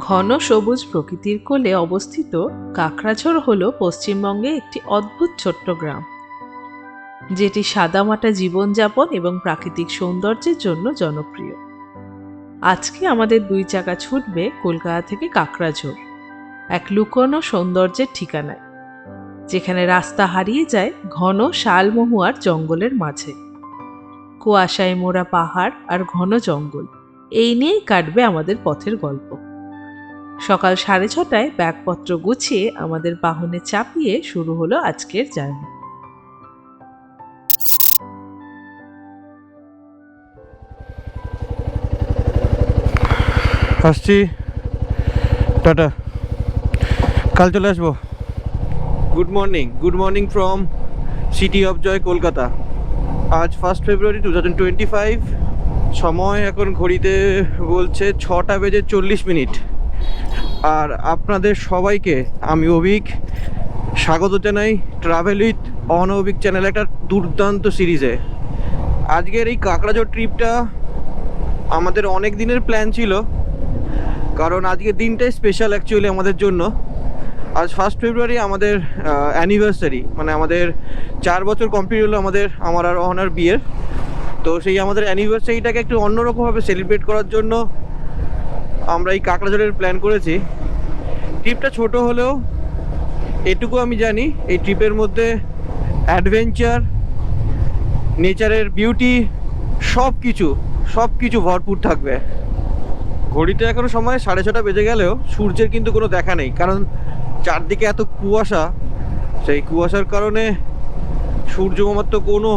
ঘন সবুজ প্রকৃতির কোলে অবস্থিত কাকড়াঝোড় হল পশ্চিমবঙ্গে একটি অদ্ভুত ছোট্ট গ্রাম, যেটি সাদামাটা জীবনযাপন এবং প্রাকৃতিক সৌন্দর্যের জন্য জনপ্রিয়। আজকে আমাদের 2 চাকা ছুটবে কলকাতা থেকে কাকড়াঝোড়, এক লুকোনো সৌন্দর্যের ঠিকানায়, যেখানে রাস্তা হারিয়ে যায় ঘন শালমহুয়ার জঙ্গলের মাঝে। কুয়াশায় মোড়া পাহাড় আর ঘন জঙ্গল, এই নিয়েই কাটবে আমাদের পথের গল্প। সকাল 6:30টায় ব্যাগপত্র গুছিয়ে আমাদের বাহনে চাপিয়ে শুরু হলো আজকের জার্নি। আসছি, টাটা, কাল চলে আসবো। Good morning from city of joy Kolkata. আজ 1 ফেব্রুয়ারি 2025। সময় এখন ঘড়িতে বলছে 6:40। আর আপনাদের সবাইকে আমি অভিক স্বাগত জানাই ট্রাভেল উইথ অনভিক চ্যানেল একটা দুর্দান্ত সিরিজে। আজকের এই কাকড়াঝোড় ট্রিপটা আমাদের অনেক দিনের প্ল্যান ছিল, কারণ আজকের দিনটাই স্পেশাল অ্যাকচুয়ালি আমাদের জন্য। আজ 1 ফেব্রুয়ারি আমাদের অ্যানিভার্সারি, মানে আমাদের 4 বছর কমপ্লিট হলো আমার আর অহনার বিয়ের। তো সেই আমাদের অ্যানিভার্সারিটাকে একটু অন্যরকমভাবে সেলিব্রেট করার জন্য আমরা এই কাকড়াঝোড়ের প্ল্যান করেছি। ট্রিপটা ছোট হলেও এটুকু আমি জানি, এই ট্রিপের মধ্যে অ্যাডভেঞ্চার, নেচারের বিউটি, সব কিছু ভরপুর থাকবে। ঘড়িতে এখনো সময় 6:30 বেজে গেলেও সূর্যের কিন্তু কোনো দেখা নেই, কারণ চারদিকে এত কুয়াশা। সেই কুয়াশার কারণে সূর্য মামার তো কোনো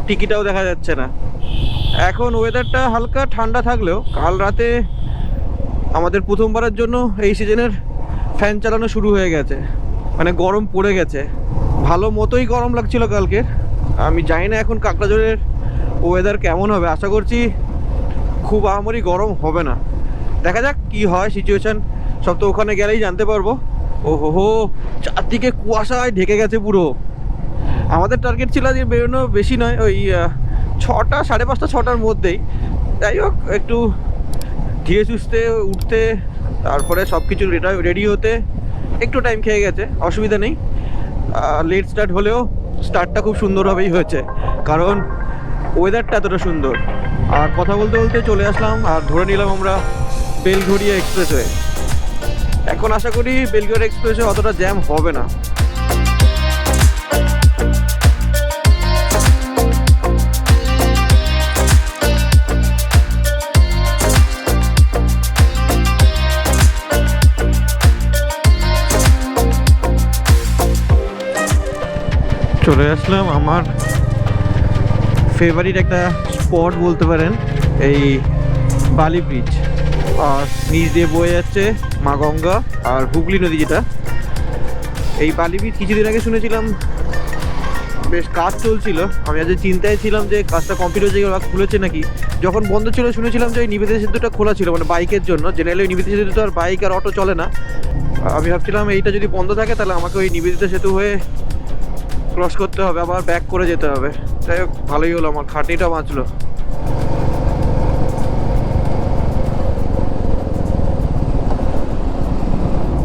টিকিটাও দেখা যাচ্ছে না। এখন ওয়েদারটা হালকা ঠান্ডা থাকলেও কাল রাতে আমাদের প্রথমবারের জন্য এই সিজনের ফ্যান চালানো শুরু হয়ে গেছে, মানে গরম পড়ে গেছে। ভালো মতোই গরম লাগছিল কালকে। আমি জানি না এখন কাকড়াঝোড়ের ওয়েদার কেমন হবে, আশা করছি খুব আহামরি গরম হবে না। দেখা যাক কি হয় সিচুয়েশন, সব তো ওখানে গেলেই জানতে পারবো। ওহো, চারদিকে কুয়াশায় ঢেকে গেছে পুরো। আমাদের টার্গেট ছিল যে বেরোনো বেশি নয়, ওই 6টা, 5:30, 6টার মধ্যেই। যাই হোক, একটু ধীরে সুস্থে উঠতে, তারপরে সব কিছু রেডি হতে একটু টাইম খেয়ে গেছে, অসুবিধা নেই। লেট স্টার্ট হলেও স্টার্টটা খুব সুন্দরভাবেই হয়েছে, কারণ ওয়েদারটা এতটা সুন্দর। আর কথা বলতে বলতে চলে আসলাম আর ধরে নিলাম আমরা বেলঘড়িয়া এক্সপ্রেসওয়ে। এখন আশা করি বেলঘড়িয়া এক্সপ্রেসওয়ে অতটা জ্যাম হবে না। চলে আসলাম আমার ফেভারিট একটা স্পট বলতে পারেন, এই বালি ব্রিজ। আর নিচ দিয়ে বয়ে যাচ্ছে মা গঙ্গা আর হুগলি নদী, যেটা এই বালি ব্রিজ। কিছুদিন আগে শুনেছিলাম বেশ কাজ চলছিল, আমি আজ চিন্তায় ছিলাম যে কাজটা কমপ্লিট হয়েছে বা খুলেছে নাকি। যখন বন্ধ ছিল শুনেছিলাম যে ওই নিবেদিতা সেতুটা খোলা ছিল, মানে বাইকের জন্য। জেনারেলি ওই নিবেদিতা সেতু তো আর বাইক আর অটো চলে না। আমি ভাবছিলাম এইটা যদি বন্ধ থাকে তাহলে আমাকে ওই নিবেদিতা সেতু হয়ে ক্রস করতে হবে, আবার ব্যাক করে যেতে হবে। যাই হোক, ভালোই হলো, আমার খাটনিটা বাঁচলো।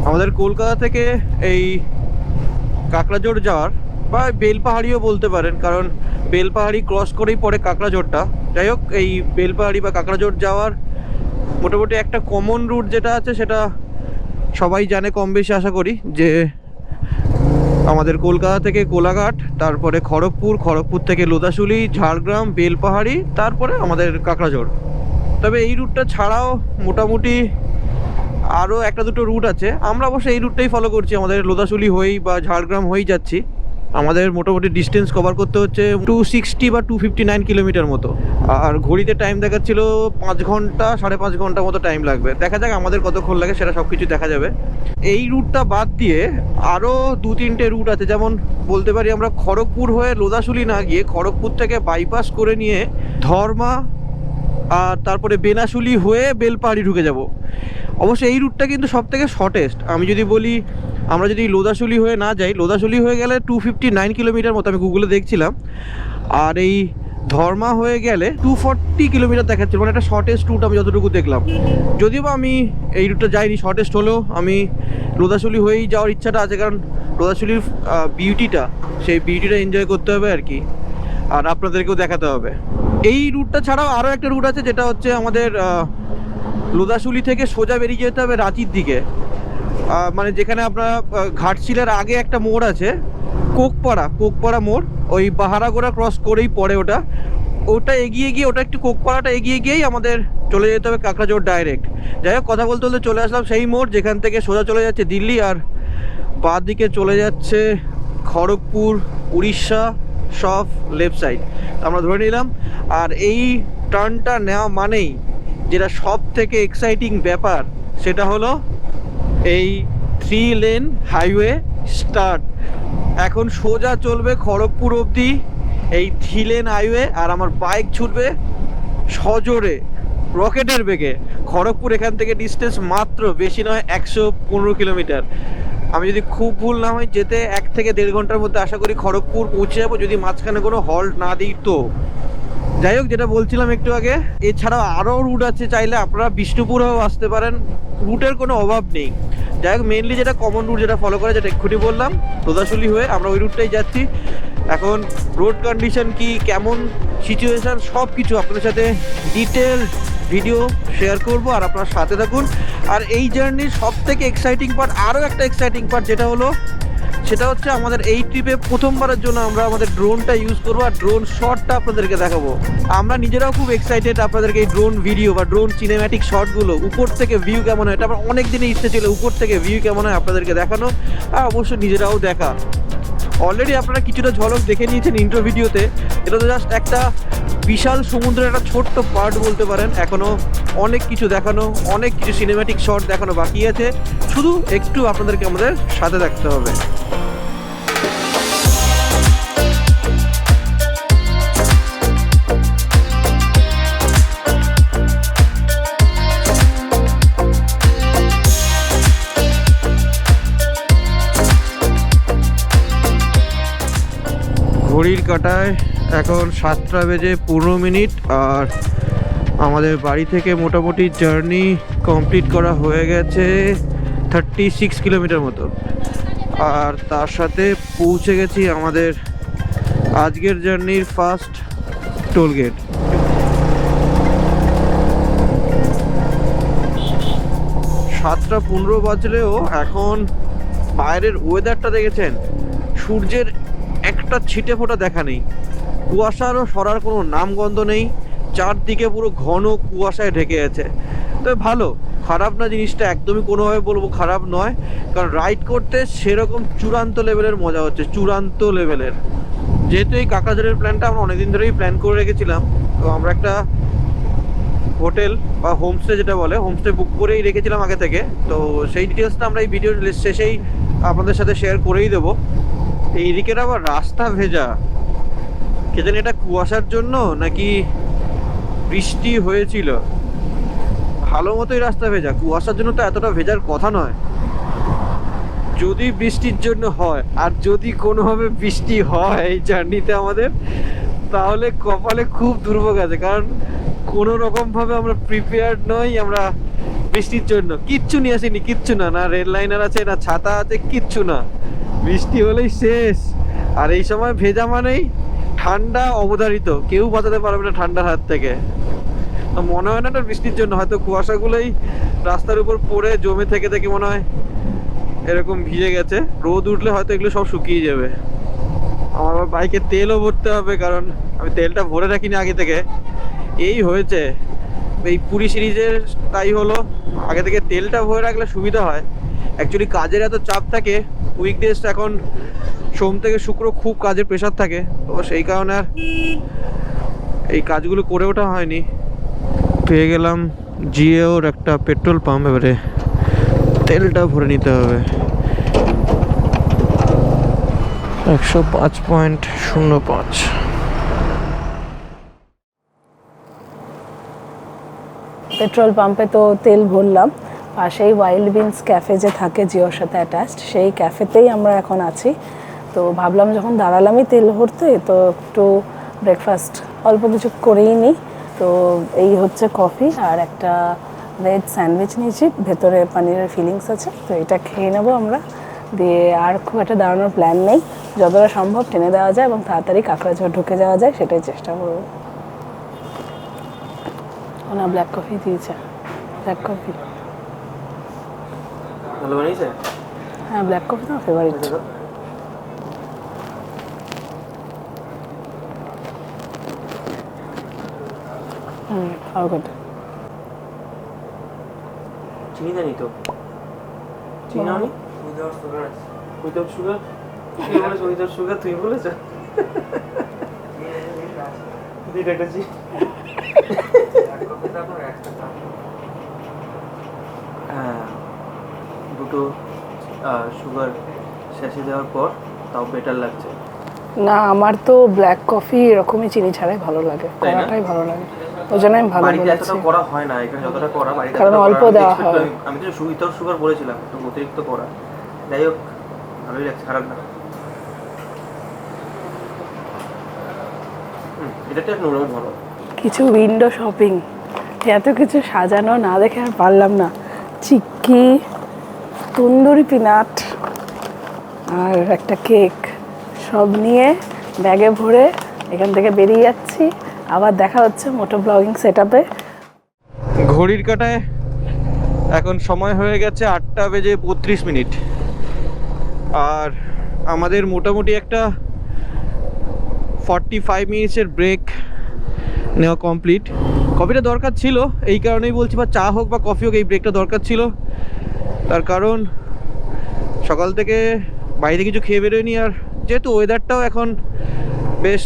আমাদের কলকাতা থেকে এই কাকড়াঝোড় যাওয়ার, বা বেলপাহাড়িও বলতে পারেন, কারণ বেলপাহাড়ি ক্রস করেই পড়ে কাকড়াঝোড়টা। যাই হোক, এই বেলপাহাড়ি বা কাকড়াঝোড় যাওয়ার মোটামুটি একটা কমন রুট যেটা আছে সেটা সবাই জানে কম বেশি, আশা করি, যে আমাদের কলকাতা থেকে কোলাঘাট, তারপরে খড়গপুর থেকে লোদাশুলি, ঝাড়গ্রাম, বেলপাহাড়ি, তারপরে আমাদের কাকড়াঝোড়। তবে এই রুটটা ছাড়াও মোটামুটি আরও একটা দুটো রুট আছে। আমরা অবশ্য এই রুটটাই ফলো করছি, আমাদের লোদাশুলি হয়েই বা ঝাড়গ্রাম হয়েই যাচ্ছি। আমাদের মোটামুটি ডিস্টেন্স কভার করতে হচ্ছে 260 বা 259 কিলোমিটার মতো। আর ঘড়িতে টাইম দেখাচ্ছিল 5 ঘন্টা, 5.5 ঘন্টা মতো টাইম লাগবে। দেখা যাক আমাদের কতক্ষণ লাগে, সেটা সব কিছু দেখা যাবে। এই রুটটা বাদ দিয়ে আরও 2-3টে রুট আছে, যেমন বলতে পারি আমরা খড়গপুর হয়ে লোদাশুলি না গিয়ে খড়গপুর থেকে বাইপাস করে নিয়ে ধর্মা আর তারপরে বেনাশুলি হয়ে বেলপাহাড়ি ঢুকে যাব। অবশ্য এই রুটটা কিন্তু সব থেকে শর্টেস্ট। আমি যদি বলি, আমরা যদি লোদাশুলি হয়ে না যাই, লোদাশুলি হয়ে গেলে 259 কিলোমিটার মতো, আমি গুগলে দেখছিলাম। আর এই ধর্মা হয়ে গেলে 240 কিলোমিটার দেখাচ্ছে, মানে একটা শর্টেস্ট রুট আমি যতটুকু দেখলাম। যদিও বা আমি এই রুটটা যাইনি, শর্টেস্ট হলেও আমি লোদাশুলি হয়েই যাওয়ার ইচ্ছাটা আছে, কারণ লোদাশুলির বিউটিটা, সেই বিউটিটা এনজয় করতে হবে আর কি, আর আপনাদেরকেও দেখাতে হবে। এই রুটটা ছাড়াও আরও একটা রুট আছে, যেটা হচ্ছে আমাদের লোদাশুলি থেকে সোজা বেরিয়ে যেতে হবে রাঁচির দিকে। মানে যেখানে আপনার ঘাটশিলার আগে একটা মোড় আছে, কোকপাড়া মোড়, ওই বাহারাগোড়া ক্রস করেই পড়ে ওটা এগিয়ে গিয়ে, ওটা একটু কোকপাড়াটা এগিয়ে গিয়েই আমাদের চলে যেতে হবে কাকড়াঝোড় ডাইরেক্ট। যাই হোক, কথা বলতে বলতে চলে আসলাম সেই মোড় যেখান থেকে সোজা চলে যাচ্ছে দিল্লি, আর বাঁ দিকে চলে যাচ্ছে খড়গপুর, উড়িষ্যা, সব লেফট সাইড আমরা ধরে নিলাম। আর এই টার্নটা নেওয়া মানেই যেটা সব থেকে এক্সাইটিং ব্যাপার, সেটা হলো এই 3 লেন হাইওয়ে স্টার্ট। এখন সোজা চলবে খড়গপুর অবধি এই 3 লেন হাইওয়ে, আর আমার বাইক ছুটবে সজোরে রকেটের বেগে। খড়গপুর এখান থেকে ডিস্টেন্স মাত্র বেশি নয় 115 কিলোমিটার। আমি যদি খুব ভুল না হয়, যেতে 1 থেকে 1.5 ঘন্টার মধ্যে আশা করি খড়গপুর পৌঁছে যাবো, যদি মাঝখানে কোনো হল্ট না দিই তো। যাই হোক, যেটা বলছিলাম একটু আগে, এছাড়াও আরও রুট আছে, চাইলে আপনারা বিষ্ণুপুরেও আসতে পারেন, রুটের কোনো অভাব নেই। যাই হোক, মেনলি যেটা কমন রুট যেটা ফলো করে, যেটা এক্ষুনি বললাম লোদাশুলি হয়ে, আমরা ওই রুটটাই যাচ্ছি। এখন রোড কন্ডিশন কি, কেমন সিচুয়েশান, সব কিছু আপনাদের সাথে ডিটেল ভিডিও শেয়ার করব, আর আপনার সাথে থাকুন। আর এই জার্নির সব থেকে এক্সাইটিং পার্ট, আরও একটা এক্সাইটিং পার্ট সেটা হচ্ছে আমাদের এই ট্রিপে প্রথমবারের জন্য আমরা আমাদের ড্রোনটা ইউজ করবো, আর ড্রোন শটটা আপনাদেরকে দেখাবো। আমরা নিজেরাও খুব এক্সাইটেড আপনাদেরকে এই ড্রোন ভিডিও বা ড্রোন সিনেম্যাটিক শটগুলো, উপর থেকে ভিউ কেমন হয়, এটা আমার অনেক দিনের ইচ্ছে ছিল, উপর থেকে ভিউ কেমন হয় আপনাদেরকে দেখানো, আর অবশ্যই নিজেরাও দেখা। অলরেডি আপনারা কিছুটা ঝলক দেখে নিয়েছেন ইন্ট্রো ভিডিওতে। এটা তো জাস্ট একটা বিশাল সমুদ্রের একটা ছোট্ট পার্ট বলতে পারেন, এখনও অনেক কিছু দেখানো, অনেক কিছু সিনেম্যাটিক শট দেখানো বাকি আছে, শুধু একটু আপনাদেরকে আমাদের সাথে থাকতে হবে। ঘড়ির কাঁটায় এখন 7টা বেজে 15 মিনিট, আর আমাদের বাড়ি থেকে মোটামুটি জার্নি কমপ্লিট করা হয়ে গেছে 36 কিলোমিটার মতো, আর তার সাথে পৌঁছে গেছি আমাদের আজকের জার্নির ফার্স্ট টোল গেট। 7:15 বাজলেও এখন বাইরের ওয়েদারটা দেখেছেন, সূর্যের একটা ছিটে ফোঁটা দেখা নেই, কুয়াশারও সরার কোনো নামগন্ধ নেই, চারদিকে পুরো ঘন কুয়াশায় ঢেকে আছে। তবে ভালো, খারাপ না জিনিসটা, একদমই কোনোভাবে বলবো খারাপ নয়, কারণ রাইড করতে সেরকম চূড়ান্ত লেভেলের মজা হচ্ছে, চূড়ান্ত লেভেলের। যেহেতু এই কাকড়াঝোড়ের প্ল্যানটা আমরা অনেকদিন ধরেই প্ল্যান করে রেখেছিলাম, তো আমরা একটা হোটেল বা হোমস্টে যেটা বলে, হোমস্টে বুক করেই রেখেছিলাম আগে থেকে, তো সেই ডিটেলসটা আমরা এই ভিডিওর শেষেই আপনাদের সাথে শেয়ার করেই দেবো। এইদিকের আবার রাস্তা ভেজা, কে জানি এটা কুয়াশার জন্য নাকি বৃষ্টি হয়েছিল, ভালো মতোই রাস্তা ভেজা, কুয়াশার জন্য তো এতটা ভেজার কথা নয়। যদি বৃষ্টির জন্য হয়, আর যদি কোনোভাবে বৃষ্টি হয় এই জার্নিতে আমাদের, তাহলে কপালে খুব দুর্ভোগ আছে, কারণ কোনো রকমভাবে আমরা প্রিপেয়ার্ড নই। আমরা বৃষ্টির জন্য কিচ্ছু নিয়ে আসিনি, কিচ্ছু না, না রেড লাইনার আছে, না ছাতা আছে, কিচ্ছু না, বৃষ্টি হলেই শেষ। আর এই সময় ভেজা মানেই ঠান্ডা অবধারিত, কেউ বাঁচাতে পারবে না ঠান্ডার হাত থেকে। তো মনে হয় না এটা বৃষ্টির জন্য, হয়তো কুয়াশাগুলোই রাস্তার উপর পড়ে জমে থেকে থেকে মনে হয় এরকম ভিজে গেছে, রোদ উঠলে হয়তো এগুলো সব শুকিয়ে যাবে। আমার বাইকে তেলও ভরতে হবে, কারণ আমি তেলটা ভরে রাখিনি আগে থেকে। এই হয়েছে এই পুরী সিরিজের, তাই হলো আগে থেকে তেলটা ভরে রাখলে সুবিধা হয়। অ্যাকচুয়ালি কাজের এত চাপ থাকে, উইকডেজ এখন সোম থেকে শুক্র খুব কাজের প্রেশার থাকে, তো সেই কারণে আর এই কাজগুলো করে ওঠা হয়নি। পেয়ে গেলাম জিওর একটা পেট্রোল পাম্প, এবারে তেলটা ভরে নিতে হবে। 105.05। পেট্রোল পাম্পে তো তেল ভরলাম, পাশেই ওয়াইল্ড বিনস ক্যাফে যে থাকে জিওর সাথে অ্যাটাচড, সেই ক্যাফেতেই আমরা এখন আছি। তো ভাবলাম যখন দাঁড়ালামই তেল ভরতে, তো একটু ব্রেকফাস্ট অল্প কিছু করেই নিই। তো এই হচ্ছে কফি আর একটা ভেজ স্যান্ডউইচ নিয়েছি, ভেতরে পানিরের ফিলিংস আছে, তো এটা খেয়ে নেবো আমরা। দিয়ে আর খুব একটা দাঁড়ানোর প্ল্যান নেই, যতটা সম্ভব টেনে দেওয়া যায় এবং তাড়াতাড়ি কাঁকড়াঝোড় ঢুকে যাওয়া যায় সেটাই চেষ্টা করবো। ওনা ব্ল্যাক কফি দিয়েছে, ব্ল্যাক কফি। ভালো বানিয়েছে? হ্যাঁ, ব্ল্যাক কফি তো আমার ফেভারিট। আর কত চিনি দেয়নি তো? চিনি নাও নি? Without sugar? তুমি বলেছো উইদাউট সুগার, তুমি বলেছো? হ্যাঁ, দুটো সুগার শেষে দেওয়ার পর তাও বেটার লাগছে। না, আমার তো ব্ল্যাক কফি এরকমই চিনি ছাড়াই ভালো লাগে, তাই না? করাটাই ভালো লাগে, ওই জন্য আমি ভালো বাড়িতে বলেছি। এতটা করা হয় না, এখানে যতটা করা বাড়িতে কারণ এতটা অল্প করা, দেওয়া আমি হয়। আমি তো উইদাউট সুগার বলেছিলাম, তো অতিরিক্ত করা। যাই হোক, ভালোই লাগছে, খারাপ না। এটা তো এক নরম ভালো। কিছু উইন্ডো শপিং, এত কিছু সাজানো না দেখে আর পারলাম না। চিক্কি, তন্দুরি পিনাট আর একটা কেক সব নিয়ে ব্যাগে ভরে এখান থেকে বেরিয়ে যাচ্ছি। আবার দেখা হচ্ছে মোটো ব্লগিং সেট আপে। ঘড়ির কাঁটায় এখন সময় হয়ে গেছে 8:32। আর আমাদের মোটামুটি একটা 45 মিনিটসের ব্রেক নেওয়া কমপ্লিট। কফিটা দরকার ছিল, এই কারণেই বলছি, বা চা হোক বা কফি হোক, এই ব্রেকটা দরকার ছিল। তার কারণ সকাল থেকে বাইরে কিছু খেয়ে বেরোয়নি, আর যেহেতু ওয়েদারটাও এখন বেশ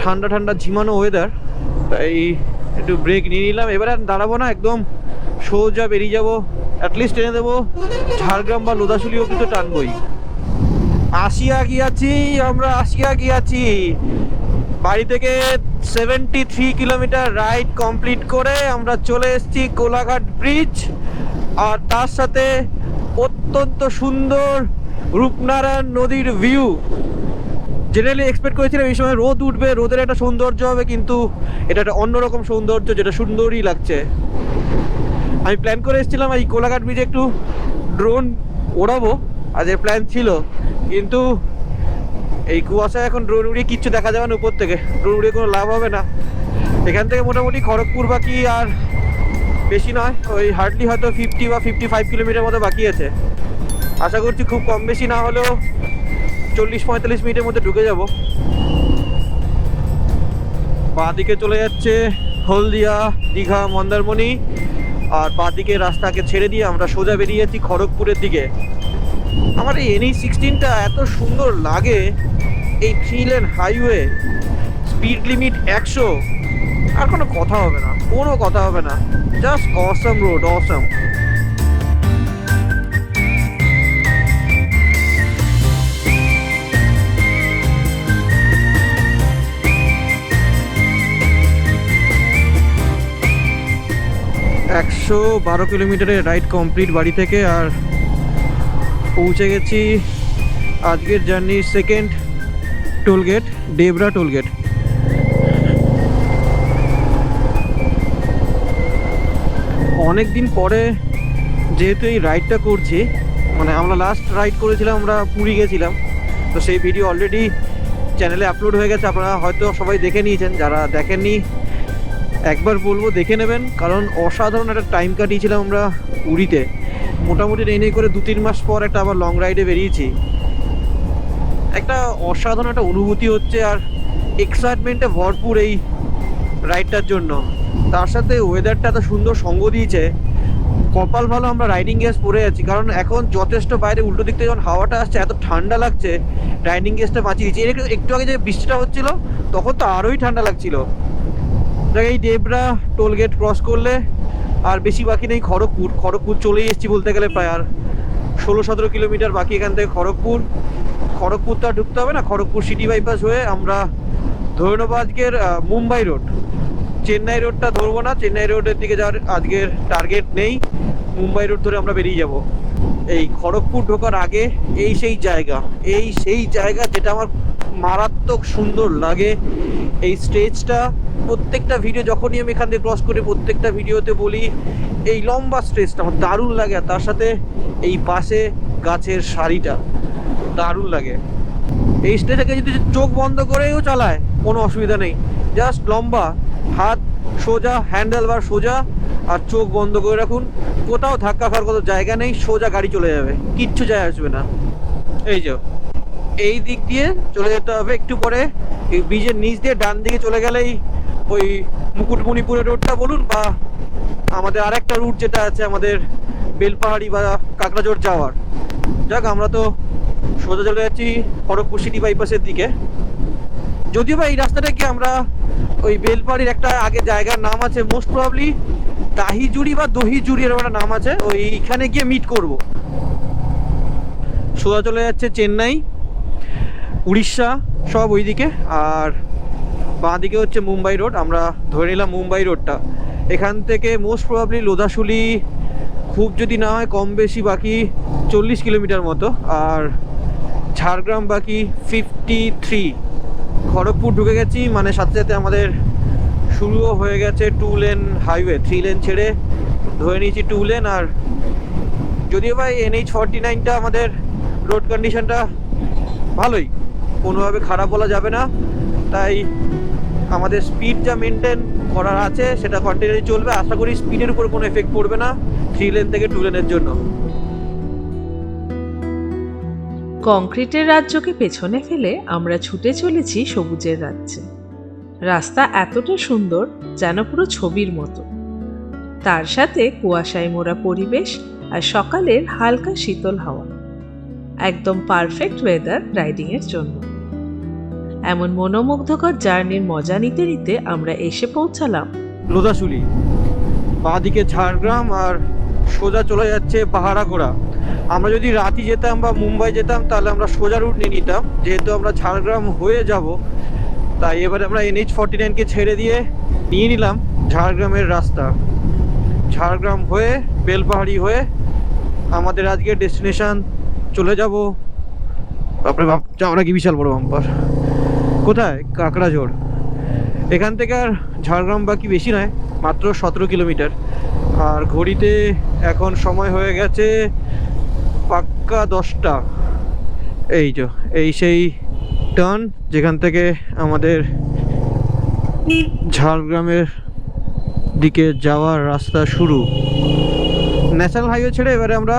ঠান্ডা ঠান্ডা ঝিমানো ওয়েদার, তাই একটু ব্রেক নিয়ে নিলাম। এবারে আর দাঁড়াবো না, একদম সোজা বেরিয়ে যাবো। অ্যাটলিস্ট টেনে দেবো ঝাড়গ্রাম বা লোদাশুলি অব্দি তো টানবই। আসিয়া গিয়াছি আমরা, আসিয়া গিয়াছি। বাড়ি থেকে 73 কিলোমিটার রাইড কমপ্লিট করে আমরা চলে এসেছি কোলাঘাট ব্রিজ, আর তার সাথে অত্যন্ত সুন্দর রূপনারায়ণ নদীর ভিউ। জেনারেলি এক্সপেক্ট করেছিলাম এই সময় রোদ উঠবে, রোদের একটা সৌন্দর্য হবে, কিন্তু এটা একটা অন্যরকম সৌন্দর্য, যেটা সুন্দরই লাগছে। আমি প্ল্যান করে এসেছিলাম এই কোলাঘাট ব্রিজে একটু ড্রোন ওড়াবো, আজের প্ল্যান ছিল, কিন্তু এই কুয়াশায় এখন ড্রোন উড়িয়ে কিচ্ছু দেখা যাবে না উপর থেকে, ড্রোন উড়িয়ে কোনো লাভ হবে না। এখান থেকে মোটামুটি খড়গপুর বাকি আর বেশি নয়, ওই হার্ডলি হয়তো 50 বা 55 কিলোমিটার মতো বাকি আছে। আশা করছি খুব কম বেশি না হলেও 40-45 মিনিটের মধ্যে ঢুকে যাব। বাঁ দিকে চলে যাচ্ছে হলদিয়া, দীঘা, মন্দারমণি, আর বাঁ দিকে রাস্তাকে ছেড়ে দিয়ে আমরা সোজা বেরিয়ে যাচ্ছি খড়গপুরের দিকে। আমার এই NH16টা এত সুন্দর লাগে, এই 3 লেন হাইওয়ে, স্পিড লিমিট 100, আর কোনো কথা হবে না, কোনো কথা হবে না, জাস্ট অসাম রোড, অসাম। একশো 12 কিলোমিটারের রাইড কমপ্লিট বাড়ি থেকে, আর পৌঁছে গেছি আজকের জার্নির সেকেন্ড টোলগেট, ডেবরা টোলগেট। অনেক দিন পরে যেহেতু এই রাইডটা করছি, মানে আমরা লাস্ট রাইড করেছিলাম, আমরা পুরী গেছিলাম, তো সেই ভিডিও অলরেডি চ্যানেলে আপলোড হয়ে গেছে, আপনারা হয়তো সবাই দেখে নিয়েছেন। যারা দেখেননি একবার বলবো দেখে নেবেন, কারণ অসাধারণ একটা টাইম কাটিয়েছিলাম আমরা পুরীতে। মোটামুটি নেই করে 2-3 মাস পর একটা আবার লং রাইডে বেরিয়েছি। একটা অসাধারণ একটা অনুভূতি হচ্ছে, আর এক্সাইটমেন্টে ভরপুর এই রাইডটার জন্য। তার সাথে ওয়েদারটা এত সুন্দর সঙ্গ দিয়েছে, কপাল ভালো আমরা রাইডিং গেস পরে আছি, কারণ এখন যথেষ্ট বাইরে উল্টো দিক থেকে যখন হাওয়াটা আসছে এত ঠান্ডা লাগছে, রাইডিং গেসটা বাঁচিয়ে দিচ্ছে। একটু আগে যে বৃষ্টিটা হচ্ছিল তখন তো আরোই ঠান্ডা লাগছিল। এই ডেবরা টোলগেট ক্রস করলে আর বেশি বাকি নেই খড়গপুর চলেই এসেছি বলতে গেলে, প্রায় আর 16-17 কিলোমিটার বাকি এখান থেকে খড়গপুর তো আর ঢুকতে হবে না। খড়গপুর সিটি বাইপাস হয়ে আমরা ধরে নেবো আজকের মুম্বাই রোড, চেন্নাই রোডটা ধরবো না, চেন্নাই রোডের দিকে যাওয়ার আজকের টার্গেট নেই, মুম্বাই রোড ধরে আমরা বেরিয়ে যাব। এই খড়গপুর ঢোকার আগে এই সেই জায়গা যেটা আমার মারাত্মক সুন্দর লাগে, এই স্ট্রেচটা প্রত্যেকটা ভিডিও যখনই আমি এখান থেকে ক্রস করি প্রত্যেকটা ভিডিওতে বলি এই লম্বা স্ট্রেচটা আমার দারুণ লাগে। আর তার সাথে এই পাশে গাছের সারিটা দারুণ লাগে। এই স্ট্রেচটাকে যদি চোখ বন্ধ করেও চালায় কোনো অসুবিধা নেই, জাস্ট লম্বা, হাত সোজা, হ্যান্ডেল বার সোজা, আর চোখ বন্ধ করে রাখুন। কোথাও ধাক্কা খাওয়ার কোনো জায়গা নেই, সোজা গাড়ি চলে যাবে, কিচ্ছু যায় আসবে না। এই যে এই দিক দিয়ে চলে যেতে হবে। একটু পরে এই ব্রিজের নিচ দিয়ে ডান দিকে চলে গেলেই ওই মুকুটমণিপুরের রোডটা বলুন বা আমাদের আরেকটা রুট যেটা আছে আমাদের বেলপাহাড়ি বা কাকড়াঝোড় যাওয়ার। যাক, আমরা তো সোজা চলে যাচ্ছি খড়গপুর সিটি বাইপাসের দিকে। যদিও বা এই রাস্তাটা কি আমরা ওই বেলপাহাড়ির একটা আগে জায়গার নাম আছে, মোস্ট প্রবাবলি দাহিজুড়ি বা দহিজুড়ি এরকম একটা নাম আছে, ওইখানে গিয়ে মিট করব। সোজা চলে যাচ্ছে চেন্নাই, উড়িষ্যা সব ওইদিকে, আর বাঁ দিকে হচ্ছে মুম্বাই রোড। আমরা ধরে নিলাম মুম্বাই রোডটা। এখান থেকে মোস্ট প্রবাবলি লোধাশুলি খুব যদি না হয় কম বেশি বাকি 40 কিলোমিটার মতো, আর ঝাড়গ্রাম বাকি 53। খড়গপুর ঢুকে গেছি, মানে সাথে সাথে আমাদের শুরুও হয়ে গেছে 2 লেন হাইওয়ে। 3 লেন ছেড়ে ধরে নিয়েছি 2 লেন। আর যদিও ভাই NH49টা আমাদের রোড কন্ডিশনটা ভালোই, কোনোভাবে খারাপ বলা যাবে না। তাই আমাদের স্পিড যা মেনটেন করার আছে সেটা কন্টিনিউলি চলবে। আশা করি স্পিডের উপর কোনো এফেক্ট পড়বে না 3 লেন থেকে 2 লেনের জন্য। কংক্রিটের রাজ্যকে পেছনে ফেলে আমরা ছুটে চলেছি সবুজের রাজ্যে। রাস্তা এতটা সুন্দর যেন পুরো ছবির মতো, তার সাথে কুয়াশায় মোড়া পরিবেশ আর সকালের হালকা শীতল হাওয়া। একদম পারফেক্ট ওয়েদার রাইডিংয়ের জন্য। এমন মনোমুগ্ধকর জার্নির মজা নিতে নিতে আমরা এসে পৌঁছালাম লোধাশুলি। বাঁ দিকে ঝাড়গ্রাম আর সোজা চলে যাচ্ছে পাহাড়াগোড়া। আমরা যদি রাতে যেতাম বা মুম্বাই যেতাম তাহলে আমরা সোজা রুট নিয়ে নিতাম, যেহেতু আমরা ঝাড়গ্রাম হয়ে যাব তাই এবারে আমরা NH49কে ছেড়ে দিয়ে নিয়ে নিলাম ঝাড়গ্রামের রাস্তা। ঝাড়গ্রাম হয়ে বেলপাহাড়ি হয়ে আমাদের আজকের ডেস্টিনেশন চলে যাব। বাপরে বাপ, যাওয়াটা কি বিশাল বড় বাম্পার। কোথায়? কাকড়াঝোড়। এখান থেকে আর ঝাড়গ্রাম বাকি বেশি নয়, মাত্র 17 কিলোমিটার। আর ঘড়িতে এখন সময় হয়ে গেছে পাক্কা 10টা। এই যে এই সেই টার্ন যেখান থেকে আমাদের ঝাড়গ্রামের দিকে যাওয়ার রাস্তা শুরু। ন্যাশনাল হাইওয়ে ছেড়ে এবারে আমরা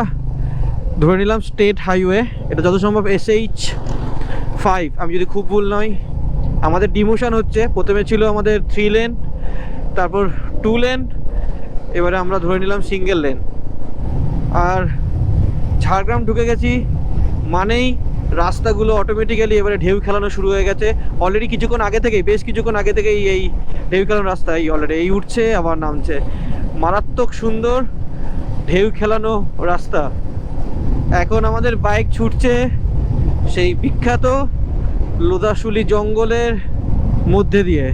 ধরে নিলাম স্টেট হাইওয়ে। এটা যত সম্ভব SH5, আমি যদি খুব ভুল নয়। আমাদের ডিমোশন হচ্ছে, প্রথমে ছিল আমাদের 3 লেন, তারপর 2 লেন, এবারে আমরা ধরে নিলাম সিঙ্গেল লেন। আর ঝাড়গ্রাম ঢুকে গেছি মানেই রাস্তাগুলো অটোমেটিক্যালি এবারে ঢেউ খেলানো শুরু হয়ে গেছে। অলরেডি কিছুক্ষণ আগে থেকেই, বেশ কিছুক্ষণ আগে থেকেই এই ঢেউ খেলানো রাস্তা অলরেডি এই উঠছে আবার নামছে। মারাত্মক সুন্দর ঢেউ খেলানো রাস্তা। এখন আমাদের বাইক ছুটছে সেই বিখ্যাত লোধাশুলি জঙ্গলের মধ্যে দিয়ে।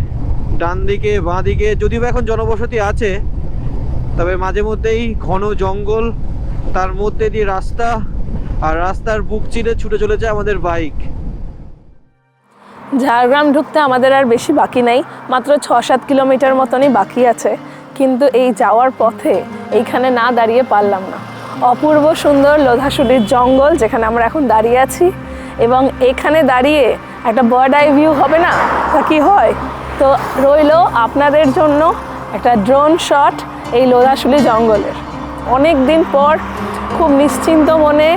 ডান দিকে বাঁ দিকে যদিও এখন জনবসতি আছে, তবে মাঝে মধ্যেই ঘন জঙ্গল, তার মধ্যে দিয়ে রাস্তা, আর রাস্তার বুক চিরে ছুটে চলেছে আমাদের বাইক। ঝাড়গ্রাম ঢুকতে আমাদের আর বেশি বাকি নাই, মাত্র 6-7 কিলোমিটার মতনই বাকি আছে। কিন্তু এই যাওয়ার পথে এইখানে না দাঁড়িয়ে পারলাম না। অপূর্ব সুন্দর লোধাশুলির জঙ্গল যেখানে আমরা এখন দাঁড়িয়ে আছি, এবং এখানে দাঁড়িয়ে একটা বার্ড আই ভিউ হবে না, তা কি হয়? তো রইলো আপনাদের জন্য একটা ড্রোন শট এই লোধাশুলি জঙ্গলের। অনেক দিন পর খুব নিশ্চিন্ত মনে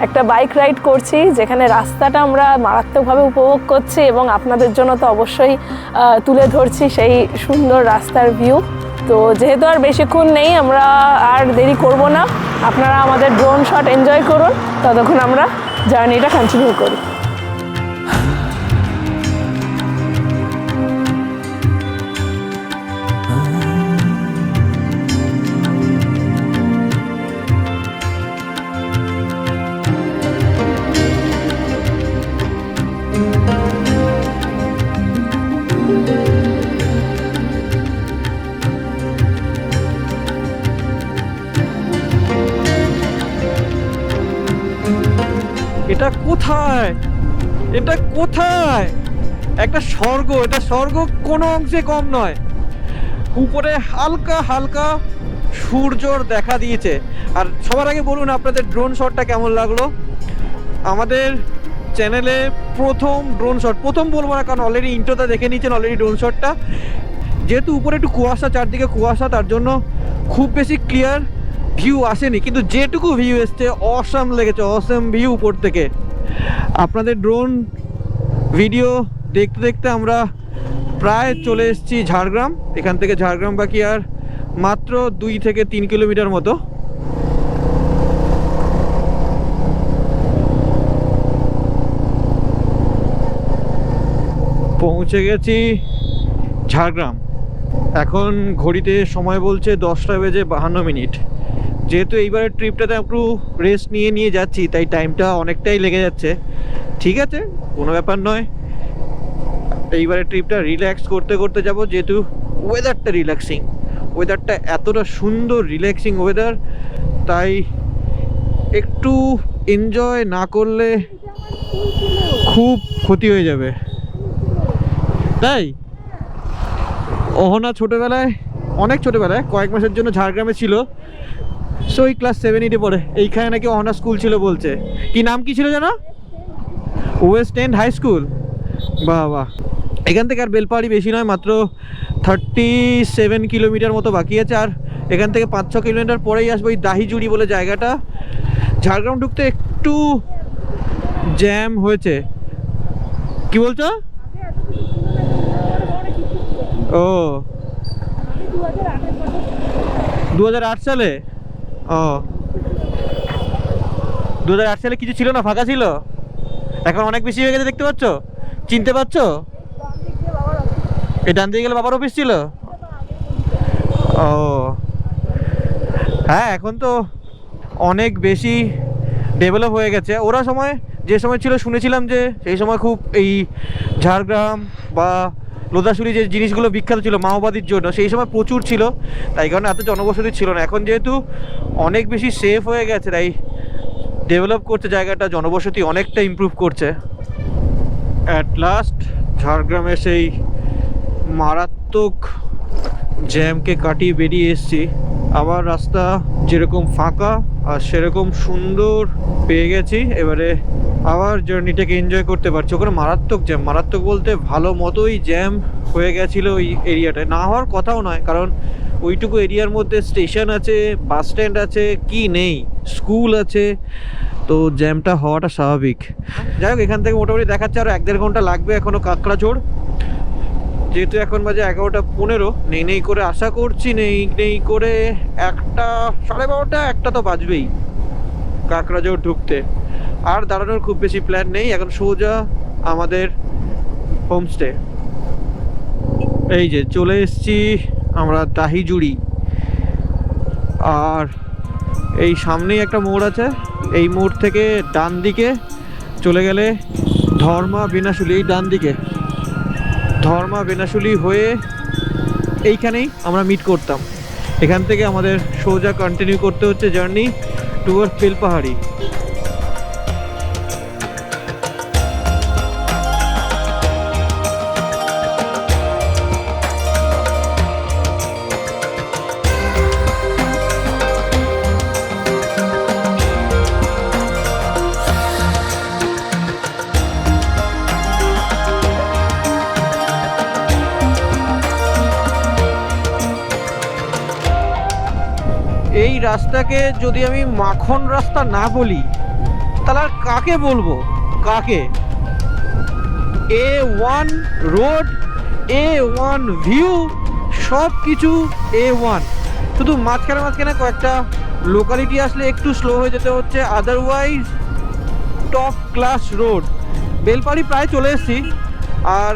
একটা বাইক রাইড করছি, যেখানে রাস্তাটা আমরা মারাত্মকভাবে উপভোগ করছি, এবং আপনাদের জন্য তো অবশ্যই তুলে ধরছি সেই সুন্দর রাস্তার ভিউ। তো যেহেতু আর বেশিক্ষণ নেই, আমরা আর দেরি করব না, আপনারা আমাদের ড্রোন শট এনজয় করুন, ততক্ষণ আমরা জার্নিটা কন্টিনিউ করি। এটা কোথায়? এটা কোথায়? একটা স্বর্গ, এটা স্বর্গ কোনো অংশে কম নয়। উপরে হালকা হালকা সূর্যর দেখা দিয়েছে। আর সবার আগে বলুন আপনাদের ড্রোন শটটা কেমন লাগলো। আমাদের চ্যানেলে প্রথম ড্রোন শট, প্রথম বলবো না কারণ অলরেডি ইন্ট্রোটা দেখে নিয়েছেন অলরেডি ড্রোন শটটা। যেহেতু উপরে একটু কুয়াশা, চারদিকে কুয়াশা, তার জন্য খুব বেশি ক্লিয়ার ভিউ আসেনি, কিন্তু যেটুকু ভিউ এসছে অসাম লেগেছে, অসাম ভিউ উপর থেকে। আপনাদের ড্রোন ভিডিও দেখতে দেখতে আমরা প্রায় চলে এসেছি ঝাড়গ্রাম। এখান থেকে ঝাড়গ্রাম বাকি আর মাত্র 2 থেকে 3 কিলোমিটার মতো। পৌঁছে গেছি ঝাড়গ্রাম। এখন ঘড়িতে সময় বলছে 10:52। যেহেতু এইবারের ট্রিপটাতে একটু রেস্ট নিয়ে নিয়ে যাচ্ছি, তাই টাইমটা অনেকটাই লেগে যাচ্ছে। ঠিক আছে, কোনো ব্যাপার নয়। এইবারের ট্রিপটা রিল্যাক্স করতে করতে যাব, যেহেতু ওয়েদারটা রিল্যাক্সিং, ওয়েদারটা এতটা সুন্দর রিল্যাক্সিং ওয়েদার, তাই একটু এনজয় না করলে খুব ক্ষতি হয়ে যাবে। তাই অহনা ছোটোবেলায়, অনেক ছোটোবেলায় কয়েক মাসের জন্য ঝাড়গ্রামে ছিল। সো ওই ক্লাস 7-8-এ পড়ে। এইখানে নাকি অহনা স্কুল ছিল বলছে। কি নাম কি ছিল জানো? West End high school. বাহ বাহ। এখান থেকে আর বেলপাহাড়ি বেশি নয়, মাত্র 37 কিলোমিটার মতো বাকি আছে। আর এখান থেকে 5-6 কিলোমিটার পরেই আসবো এই দাহিজুড়ি বলে জায়গাটা। ঝাড়গ্রাম ঢুকতে একটু জ্যাম হয়েছে। কি বলছো? ও 2008 সালে? ও 2008 সালে কিছু ছিল না, ফাঁকা ছিল। এখন অনেক বেশি হয়ে গেছে, দেখতে পাচ্ছ? চিনতে পারছো? এই ডান দিকে গেলে বাবার অফিস ছিল। ও হ্যাঁ, এখন তো অনেক বেশি ডেভেলপ হয়ে গেছে। ওরা সময়, যে সময় ছিল শুনেছিলাম যে সেই সময় খুব এই ঝাড়গ্রাম বা লোধাশুলি যে জিনিসগুলো বিখ্যাত ছিল মাওবাদীর জন্য, সেই সময় প্রচুর ছিল, তাই কারণে এত জনবসতি ছিল না। এখন যেহেতু অনেক বেশি সেফ হয়ে গেছে, তাই ডেভেলপ করছে জায়গাটা, জনবসতি অনেকটা ইমপ্রুভ করছে। অ্যাট লাস্ট ঝাড়গ্রামে সেই মারাত্মক জ্যামকে কাটিয়ে বেরিয়ে এসেছি। আবার রাস্তা যেরকম ফাঁকা আর সেরকম সুন্দর পেয়ে গেছি। এবারে আবার জার্নিটাকে এনজয় করতে পারছি। ওখানে মারাত্মক জ্যাম, মারাত্মক বলতে ভালো মতোই জ্যাম হয়ে গেছিলো ওই এরিয়াটায়। না হওয়ার কথাও নয়, কারণ ওইটুকু এরিয়ার মধ্যে স্টেশন আছে, বাস স্ট্যান্ড আছে, কি নেই, স্কুল আছে, তো জ্যামটা হওয়াটা স্বাভাবিক। যাই হোক, এখান থেকে মোটামুটি দেখাচ্ছে আরও 1-1.5 ঘন্টা লাগবে এখনও কাঁকড়াঝোড়। যেহেতু এখন বাজে 11:15, নেই নেই করে আশা করছি, নেই নেই করে 1টা, 12:30, 1টা তো বাজবেই কাঁকড়াঝোড় ঢুকতে। আর দাঁড়ানোর খুব বেশি প্ল্যান নেই, এখন সোজা আমাদের হোমস্টে। এই যে চলে এসেছি আমরা দাহিজুড়ি। আর এই সামনেই একটা মোড় আছে, এই মোড় থেকে ডান দিকে চলে গেলে ধর্মা বেনাশুলি, এই ডান দিকে ধর্মা বেনাশুলি হয়ে এইখানেই আমরা মিট করতাম। এখান থেকে আমাদের সোজা কন্টিনিউ করতে হচ্ছে জার্নি টুয়ার্ডস বেলপাহাড়ি। এই রাস্তাকে যদি আমি মাখন রাস্তা না বলি, তাহলে আর কাকে বলবো? কাকে? A1 রোড, A1 ভিউ, সব কিছু A1। শুধু মাঝখানে মাঝখানে কয়েকটা লোকালিটি আসলে একটু স্লো হয়ে যেতে হচ্ছে, otherwise top class road. Belpahari প্রায় চলে এসেছি, আর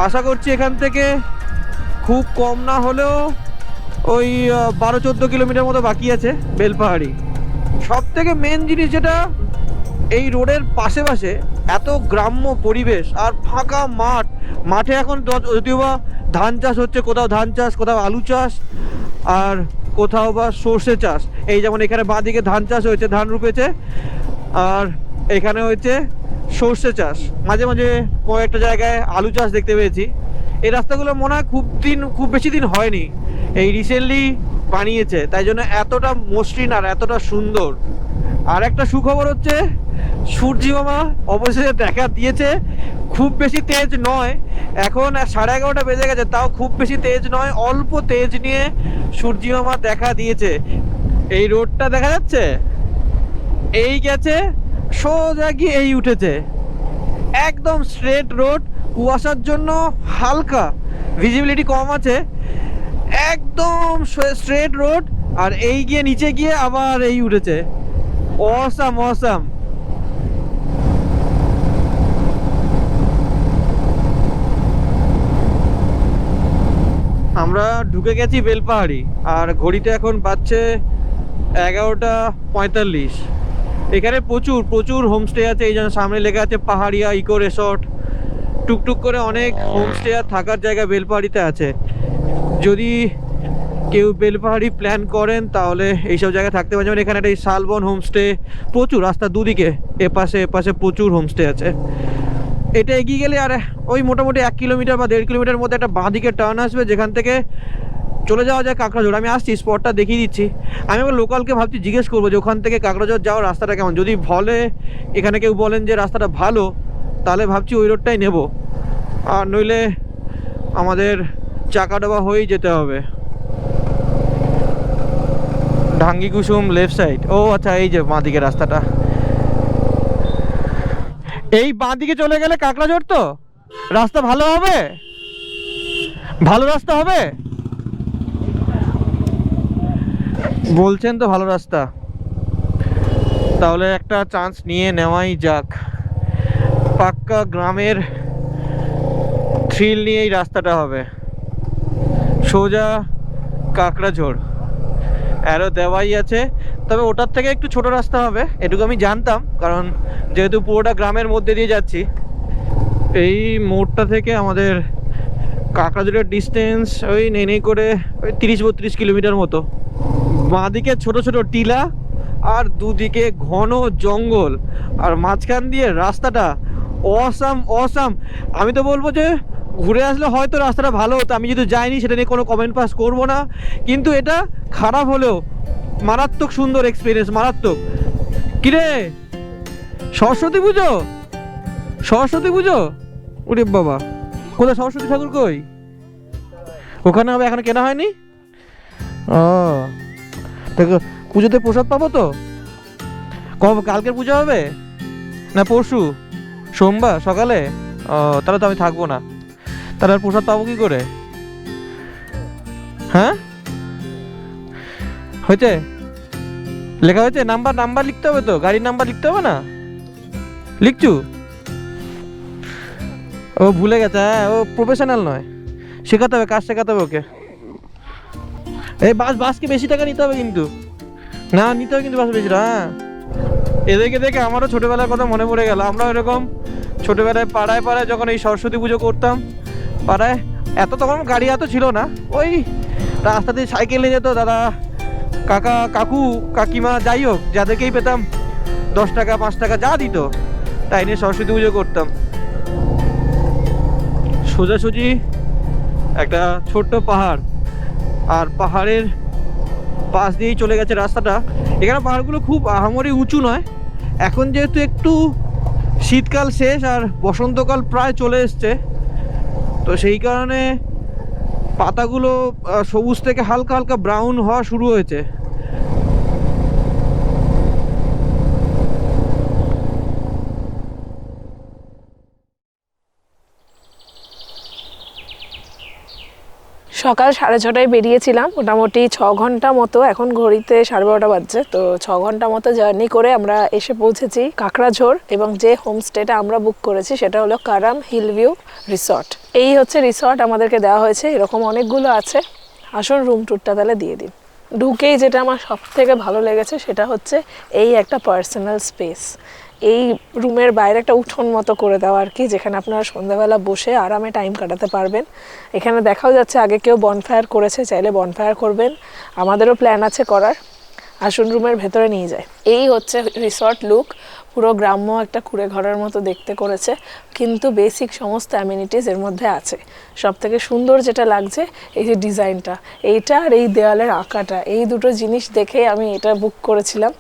আশা করছি এখান থেকে খুব কম না হলেও ওই 12-14 কিলোমিটার মতো বাকি আছে বেলপাহাড়ি। সব থেকে মেন জিনিস যেটা, এই রোডের পাশে পাশে এত গ্রাম্য পরিবেশ আর ফাঁকা মাঠ। মাঠে এখন যদিও বা ধান চাষ হচ্ছে, কোথাও ধান চাষ, কোথাও আলু চাষ, আর কোথাও বা সর্ষে চাষ। এই যেমন এখানে বাঁদিকে ধান চাষ হয়েছে, ধান রুপেছে, আর এখানে হয়েছে সর্ষে চাষ, মাঝে মাঝে কয়েকটা জায়গায় আলু চাষ দেখতে পেয়েছি। এই রাস্তাগুলো মনে হয় খুব বেশি দিন হয়নি, এই রিসেন্টলি বানিয়েছে, তাই জন্য এতটা মসৃণ আর এতটা সুন্দর। আর একটা সুখবর হচ্ছে সূর্যি মামা অবশেষে দেখা দিয়েছে। খুব বেশি তেজ নয়, এখন 11:30 বেজে গেছে, তাও খুব বেশি তেজ নয়, অল্প তেজ নিয়ে সূর্যি মামা দেখা দিয়েছে। এই রোডটা দেখা যাচ্ছে, এই গেছে সোজা গিয়ে এই উঠেছে, একদম স্ট্রেট রোড। কুয়াশার জন্য হালকা ভিজিবিলিটি কম আছে, একদম স্ট্রেট রোড। আর এই গিয়ে নিচে গিয়ে আবার এই উঠেছে, অসাম অসাম। আমরা ঢুকে গেছি বেলপাহাড়ি, আর ঘড়িতে এখন বাজছে 11:45। এখানে প্রচুর প্রচুর হোমস্টে আছে, এই জন্য সামনে লেখা আছে পাহাড়িয়া ইকো রিসর্ট। টুকটুক করে অনেক হোমস্টে আর থাকার জায়গা বেলপাহাড়িতে আছে। যদি কেউ বেলপাহাড়ি প্ল্যান করেন তাহলে এইসব জায়গায় থাকতে পারেন। যেমন এখানে একটা শালবন হোমস্টে, প্রচুর রাস্তার দুদিকে এপাশে প্রচুর হোমস্টে আছে। এটা এগিয়ে গেলে আর ওই মোটামুটি 1 কিলোমিটার বা 1.5 কিলোমিটার মধ্যে একটা বাঁদিকে টার্ন আসবে, যেখান থেকে চলে যাওয়া যায় কাঁকড়াঝোড়। আমি আসছি, স্পটটা দেখিয়ে দিচ্ছি। আমি আবার লোকালকে ভাবছি জিজ্ঞেস করবো যে ওখান থেকে কাঁকড়াঝোড় যাওয়ার রাস্তাটা কেমন। যদি বলে এখানে কেউ বলেন যে রাস্তাটা ভালো, তাহলে ভাবছি ওই রোডটাই নেব, আর নইলে আমাদের চাকাডোবা হয়েই যেতে হবে। ঢাঙ্গি কুসুম লেফট সাইড। ও আচ্ছা, এই যে বাঁদিকে রাস্তাটা, এই বাঁদিকে চলে গেলে কাঁকড়াঝোড়। তো রাস্তা ভালো হবে, ভালো রাস্তা হবে বলছেন তো, ভালো রাস্তা। তাহলে একটা চান্স নিয়ে নেওয়াই যাক। পাক্কা গ্রামের থ্রিল নিয়ে এই রাস্তাটা হবে, সোজা কাঁকড়াঝোড়। অ্যারো দেওয়াই আছে, তবে ওটার থেকে একটু ছোট রাস্তা হবে, এটুকু আমি জানতাম, কারণ যেহেতু পুরোটা গ্রামের মধ্যে দিয়ে যাচ্ছি। এই মোড়টা থেকে আমাদের কাঁকড়াঝোড়ের ডিস্টেন্স ওই নেই করে ওই 30-32 কিলোমিটার মতো। বাঁদিকে ছোট ছোট টিলা আর দুদিকে ঘন জঙ্গল, আর মাঝখান দিয়ে রাস্তাটা অসাম অসাম। আমি তো বলবো যে ঘুরে আসলে হয়তো রাস্তাটা ভালো হতো, আমি যদি যাইনি সেটা নিয়ে কোনো কমেন্ট পাস করবো না, কিন্তু এটা খারাপ হলেও মারাত্মক সুন্দর এক্সপিরিয়েন্স, মারাত্মক। কিরে, সরস্বতী পুজো? সরস্বতী পুজো? ওরে বাবা, কোথায় সরস্বতী ঠাকুর কই? ওখানে হবে, এখনো কেনা হয়নি। ও, পুজোতে প্রসাদ পাবো তো? কবে, কালকের পুজো হবে না পরশু? সোমবার সকালে? ও, তাহলে তো আমি থাকবো না। তাহলে আর প্রসাদ পাবো কি করে? হ্যাঁ, হয়েছে, লেখা হয়েছে? নাম্বার লিখতে হবে তো, গাড়ির নাম্বার লিখতে হবে না? লিখছু? ও ভুলে গেছে, হ্যাঁ, ও প্রফেশনাল নয়, শেখাতে হবে, কাজ শেখাতে হবে ওকে। এই বাসকে বেশি টাকা নিতে হবে কিন্তু, না নিতে হবে কিন্তু বাস বেশি। হ্যাঁ, এদেরকে দেখে আমারও ছোটোবেলার কথা মনে পড়ে গেল। আমরা এরকম ছোটোবেলায় পাড়ায় পাড়ায় যখন এই সরস্বতী পুজো করতাম, পাড়ায় তখন গাড়ি এত ছিল না, ওই রাস্তা দিয়ে সাইকেল নিয়ে যেত দাদা, কাকা, কাকু, কাকিমা, যাই হোক, যাদেরকেই পেতাম 10 টাকা 5 টাকা যা দিত, তাই নিয়ে সরস্বতী পুজো করতাম। সোজাসুজি একটা ছোট্ট পাহাড়, আর পাহাড়ের পাশ দিয়েই চলে গেছে রাস্তাটা। এখানে পাহাড়গুলো খুব আহামরি উঁচু নয়। এখন যেহেতু একটু শীতকাল শেষ আর বসন্তকাল প্রায় চলে এসছে, তো সেই কারণে পাতাগুলো সবুজ থেকে হালকা হালকা ব্রাউন হওয়া শুরু হয়েছে। সকাল 6:30টায় বেরিয়েছিলাম, মোটামুটি 6 ঘন্টা মতো, এখন ঘড়িতে 12:30 বাজছে, তো 6 ঘন্টা মতো জার্নি করে আমরা এসে পৌঁছেছি কাঁকড়াঝোড়। এবং যে হোমস্টেটা আমরা বুক করেছি সেটা হলো কারাম হিল ভিউ রিসর্ট। এই হচ্ছে রিসর্ট আমাদেরকে দেওয়া হয়েছে, এরকম অনেকগুলো আছে। আসুন রুম ট্যুরটা তাহলে দিয়ে দিন। ঢুকেই যেটা আমার সব থেকে ভালো লেগেছে সেটা হচ্ছে এই একটা পার্সোনাল স্পেস। এই রুমের বাইরে একটা উঠোন মতো করে দেওয়া আর কি, যেখানে আপনারা সন্ধ্যাবেলা বসে আরামে টাইম কাটাতে পারবেন। এখানে দেখাও যাচ্ছে আগে কেউ বনফায়ার করেছে, চাইলে বনফায়ার করবেন, আমাদেরও প্ল্যান আছে করার। আসুন রুমের ভেতরে নিয়ে যায়। এই হচ্ছে রিসর্ট লুক, পুরো গ্রাম্য একটা কুঁড়ে ঘরের মতো দেখতে করেছে, কিন্তু বেসিক সমস্ত অ্যামিনিটিস এর মধ্যে আছে। সব থেকে সুন্দর যেটা লাগছে এই যে ডিজাইনটা, এইটা আর এই দেওয়ালের আঁকাটা, এই দুটো জিনিস দেখে আমি এটা বুক করেছিলাম।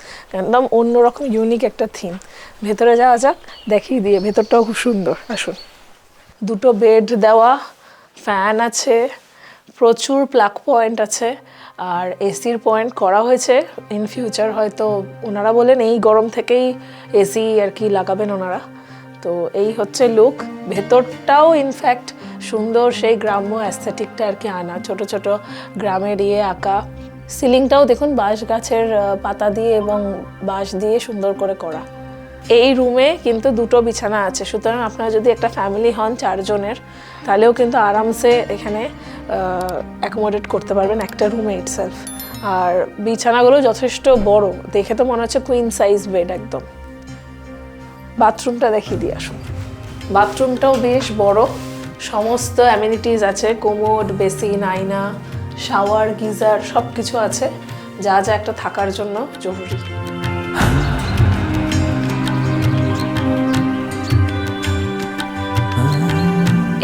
একদম অন্যরকম ইউনিক একটা থিম। ভেতরে যাওয়া যাক, দেখিয়ে দিয়ে। ভেতরটাও খুব সুন্দর, আসুন। দুটো বেড দেওয়া, ফ্যান আছে, প্রচুর প্লাগ পয়েন্ট আছে, আর এসির পয়েন্ট করা হয়েছে। ইন ফিউচার হয়তো ওনারা বলেন এই গরম থেকেই এসি আর কি লাগাবেন ওনারা। তো এই হচ্ছে লুক। ভেতরটাও ইনফ্যাক্ট সুন্দর, সেই গ্রাম্য অ্যাস্থেটিকটা আর কি আনা, ছোট ছোট গ্রামের আঁকা। সিলিংটাও দেখুন বাঁশ গাছের পাতা দিয়ে এবং বাঁশ দিয়ে সুন্দর করে করা। এই রুমে কিন্তু দুটো বিছানা আছে, সুতরাং আপনারা যদি একটা ফ্যামিলি হন 4 জনের, তাহলেও কিন্তু আরামসে এখানে অ্যাকোমোডেট করতে পারবেন একটা রুমে ইটসেলফ। আর বিছানাগুলো যথেষ্ট বড়, দেখে তো মনে হচ্ছে কুইন সাইজ বেড একদম। বাথরুমটা দেখিয়ে দিয়ে আসুন। বাথরুমটাও বেশ বড়, সমস্ত অ্যামিনিটিস আছে, কোমোড, বেসিন, আয়না, শাওয়ার, গিজার, সব কিছু আছে, যা যা একটা থাকার জন্য জরুরি।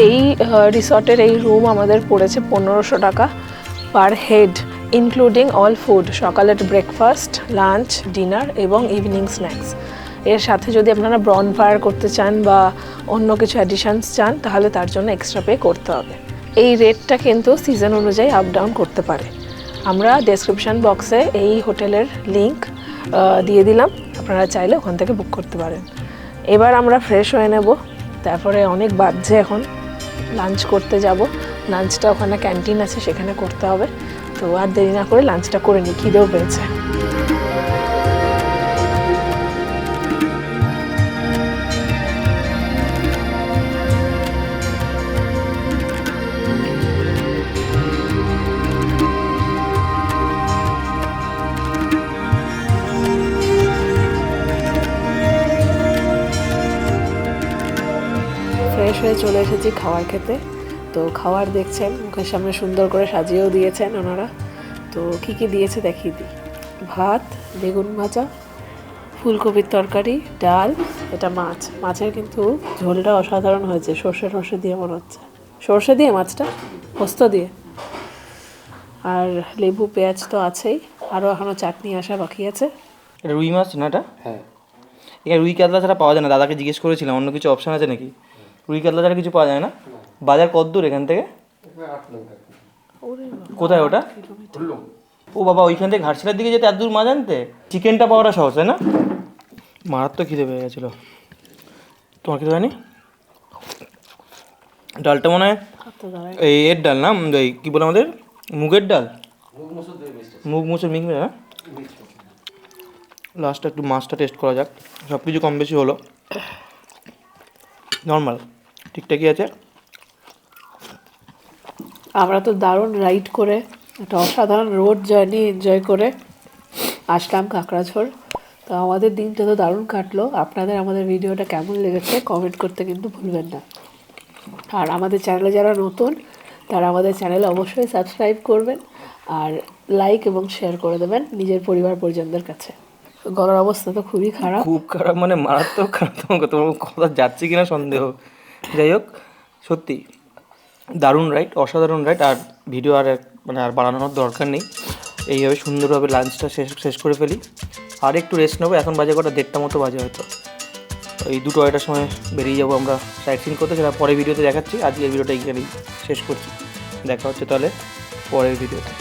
এই রিসর্টের এই রুম আমাদের পড়েছে 1500 টাকা per head, including all food, সকালের ব্রেকফাস্ট, লাঞ্চ, ডিনার এবং ইভিনিং স্ন্যাক্স। এর সাথে যদি আপনারা ব্রনফায়ার করতে চান বা অন্য কিছু অ্যাডিশনস চান, তাহলে তার জন্য এক্সট্রা পে করতে হবে। এই রেটটা কিন্তু সিজন অনুযায়ী আপ ডাউন করতে পারে। আমরা ডেসক্রিপশন বক্সে এই হোটেলের লিংক দিয়ে দিলাম, আপনারা চাইলে ওখান থেকে বুক করতে পারেন। এবার আমরা ফ্রেশ হয়ে নেব, তারপরে অনেক বাজছে, এখন লাঞ্চ করতে যাব। লাঞ্চটা ওখানে ক্যান্টিন আছে, সেখানে করতে হবে। তো আর দেরি না করে লাঞ্চটা করে নিই, খিদেও পেয়েছে। ফ্রেশ হয়ে চলে এসেছি খাবার খেতে। তো খাবার দেখছেন, মুখের সামনে সুন্দর করে সাজিয়েও দিয়েছেন ওনারা। তো কী কী দিয়েছে দেখিয়ে দিই। ভাত, বেগুন ভাজা, ফুলকপির তরকারি, ডাল, এটা মাছ। মাছের কিন্তু ঝোলটা অসাধারণ হয়েছে, সর্ষে দিয়ে মনে হচ্ছে। সর্ষে দিয়ে মাছটা, পোস্ত দিয়ে। আর লেবু, পেঁয়াজ তো আছেই, আরও এখনও চাটনি আসা বাকি আছে। এটা রুই মাছ না? এটা হ্যাঁ, এখানে রুই কাতলা ছাড়া পাওয়া যায় না। দাদাকে জিজ্ঞেস করেছিলাম অন্য কিছু অপশান আছে নাকি। রুই কাতলা ছাড়া কিছু পাওয়া যায় না। বাজার কত দূর এখান থেকে? কোথায় ওটা? ও বাবা, ওইখান থেকে ঘাটশিলার দিকে যেতে এত দূর মাছ আনতে? চিকেনটা পাওয়াটা সহজ, তাই না? মারাত্মক খিদে পেয়ে গেছিলো। তোমার খিদে হয়নি? ডালটা মনে হয় এই এর ডাল না, এই কী বলে আমাদের মুগের ডাল, মুগ মুসুর মিক্স না। লাস্টে একটু মাছটা টেস্ট করা যাক। সব কিছু কম বেশি হলো, নর্মাল, ঠিকঠাকই আছে। আমরা তো দারুণ রাইড করে একটা অসাধারণ রোড জার্নি এনজয় করে আসলাম কাকড়াঝোড়। তো আমাদের দিনটা তো দারুণ কাটলো। আপনাদের আমাদের ভিডিওটা কেমন লেগেছে কমেন্ট করতে কিন্তু ভুলবেন না। আর আমাদের চ্যানেলে যারা নতুন, তারা আমাদের চ্যানেলে অবশ্যই সাবস্ক্রাইব করবেন আর লাইক এবং শেয়ার করে দেবেন নিজের পরিবার পরিজনদের কাছে। গলার অবস্থা তো খুবই খারাপ, খুব খারাপ, মানে মারাত্মক খারাপ। তোমার কথা যাচ্ছে কিনা সন্দেহ। যাই হোক, সত্যি দারুণ রাইড, অসাধারণ রাইড। আর ভিডিও আর মানে আর বানানোর দরকার নেই। এইভাবে সুন্দরভাবে লাঞ্চটা শেষ করে ফেলি। আর একটু রেস্ট নেবো। এখন বাজে কটা, 1:30 মতো বাজে হয়তো। এই 2-2:30টার সময় বেরিয়ে যাবো আমরা সাইট সিন করতে, সেটা পরের ভিডিওতে দেখাচ্ছি। আজকের ভিডিওটা এখানেই শেষ করছি। দেখা হচ্ছে তাহলে পরের ভিডিওতে।